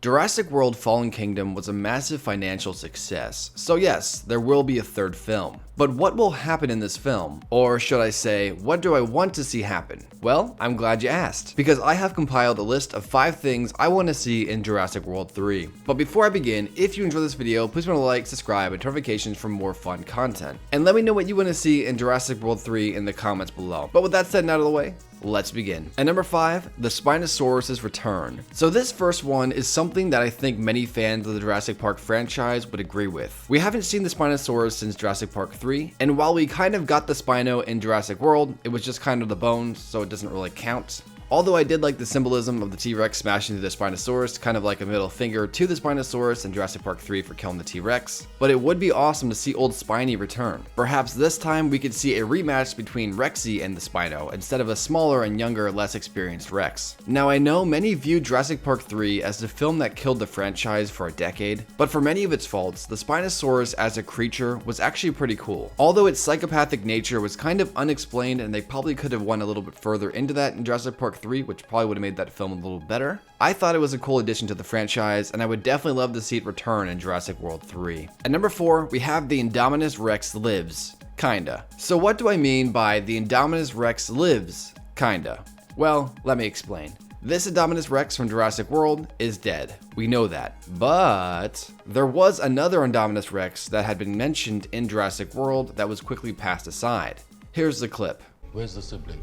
Jurassic World Fallen Kingdom was a massive financial success, so yes, there will be a third film. But what will happen in this film? Or should I say, what do I want to see happen? Well, I'm glad you asked, because I have compiled a list of 5 things I want to see in Jurassic World 3. But before I begin, if you enjoy this video, please remember to like, subscribe, and turn notifications for more fun content. And let me know what you want to see in Jurassic World 3 in the comments below. But with that said and out of the way, let's begin. At number 5, the Spinosaurus Has Returned. So this first one is something that I think many fans of the Jurassic Park franchise would agree with. We haven't seen the Spinosaurus since Jurassic Park 3, and while we kind of got the Spino in Jurassic World, it was just kind of the bones, so it doesn't really count. Although I did like the symbolism of the T-Rex smashing through the Spinosaurus, kind of like a middle finger to the Spinosaurus in Jurassic Park 3 for killing the T-Rex. But it would be awesome to see old Spiny return. Perhaps this time we could see a rematch between Rexy and the Spino, instead of a smaller and younger, less experienced Rex. Now I know many view Jurassic Park 3 as the film that killed the franchise for a decade, but for many of its faults, the Spinosaurus as a creature was actually pretty cool. Although its psychopathic nature was kind of unexplained and they probably could have went a little bit further into that in Jurassic Park 3, which probably would have made that film a little better. I thought it was a cool addition to the franchise, and I would definitely love to see it return in Jurassic World 3. At number 4, we have the Indominus Rex lives. Kinda. So what do I mean by the Indominus Rex lives? Kinda. Well, let me explain. This Indominus Rex from Jurassic World is dead. We know that. But there was another Indominus Rex that had been mentioned in Jurassic World that was quickly passed aside. Here's the clip. Where's the sibling?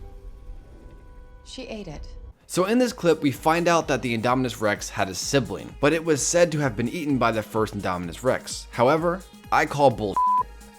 She ate it. So in this clip, we find out that the Indominus Rex had a sibling, but it was said to have been eaten by the first Indominus Rex. However, I call bullshit.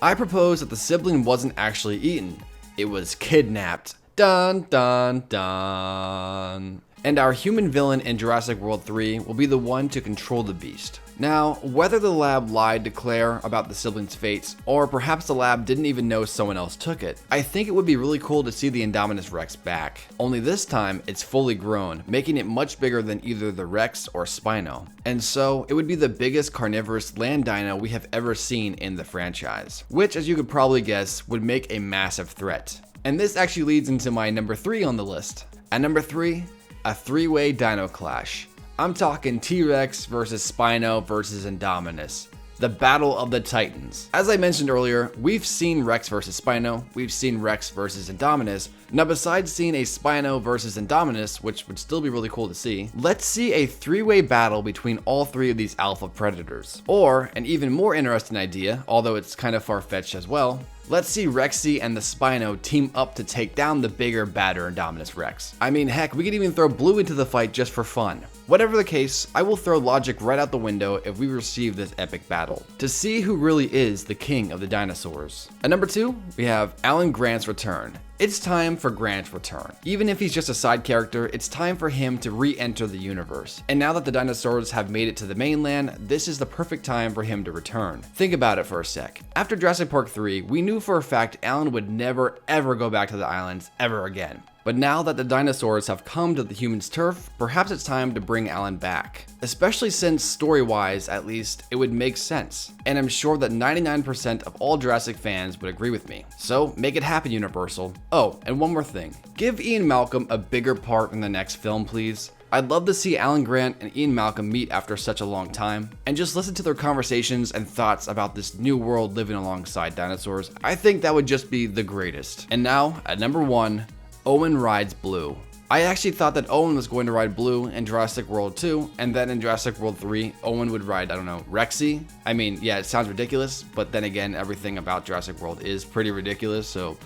I propose that the sibling wasn't actually eaten. It was kidnapped. Dun dun dun. And our human villain in Jurassic World 3 will be the one to control the beast. Now, whether the lab lied to Claire about the siblings' fates, or perhaps the lab didn't even know someone else took it, I think it would be really cool to see the Indominus Rex back. Only this time, it's fully grown, making it much bigger than either the Rex or Spino. And so, it would be the biggest carnivorous land dino we have ever seen in the franchise, which, as you could probably guess, would make a massive threat. And this actually leads into my number 3 on the list. At number 3, a 3-way dino clash. I'm talking T-Rex versus Spino versus Indominus. The Battle of the Titans. As I mentioned earlier, we've seen Rex versus Spino, we've seen Rex versus Indominus. Now besides seeing a Spino versus Indominus, which would still be really cool to see, let's see a 3-way battle between all 3 of these alpha predators. Or, an even more interesting idea, although it's kind of far-fetched as well, let's see Rexy and the Spino team up to take down the bigger, badder Indominus Rex. I mean, heck, we could even throw Blue into the fight just for fun. Whatever the case, I will throw logic right out the window if we receive this epic battle, to see who really is the king of the dinosaurs. At number 2, we have Alan Grant's return. It's time for Grant's return. Even if he's just a side character, it's time for him to re-enter the universe. And now that the dinosaurs have made it to the mainland, this is the perfect time for him to return. Think about it for a sec. After Jurassic Park 3, we knew for a fact Alan would never ever go back to the islands ever again. But now that the dinosaurs have come to the humans' turf, perhaps it's time to bring Alan back. Especially since, story-wise at least, it would make sense. And I'm sure that 99% of all Jurassic fans would agree with me. So, make it happen, Universal. Oh, and one more thing. Give Ian Malcolm a bigger part in the next film, please. I'd love to see Alan Grant and Ian Malcolm meet after such a long time, and just listen to their conversations and thoughts about this new world living alongside dinosaurs. I think that would just be the greatest. And now, at number 1, Owen rides Blue. I actually thought that Owen was going to ride Blue in Jurassic World 2, and then in Jurassic World 3, Owen would ride, I don't know, Rexy. I mean, yeah, it sounds ridiculous, but then again, everything about Jurassic World is pretty ridiculous, so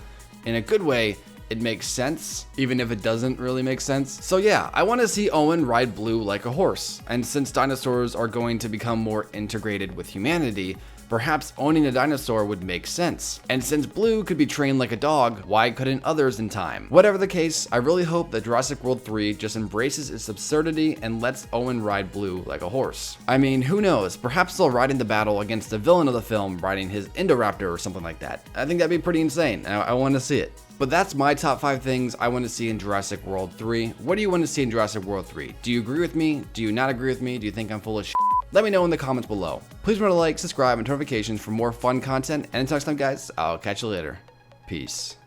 in a good way, it makes sense, even if it doesn't really make sense. So yeah, I want to see Owen ride Blue like a horse, and since dinosaurs are going to become more integrated with humanity, perhaps owning a dinosaur would make sense. And since Blue could be trained like a dog, why couldn't others in time? Whatever the case, I really hope that Jurassic World 3 just embraces its absurdity and lets Owen ride Blue like a horse. I mean, who knows? Perhaps they'll ride into battle against the villain of the film riding his Indoraptor or something like that. I think that'd be pretty insane. I want to see it. But that's my top 5 things I want to see in Jurassic World 3. What do you want to see in Jurassic World 3? Do you agree with me? Do you not agree with me? Do you think I'm full of shit? Let me know in the comments below. Please remember to like, subscribe, and turn notifications for more fun content. And until next time, guys, I'll catch you later. Peace.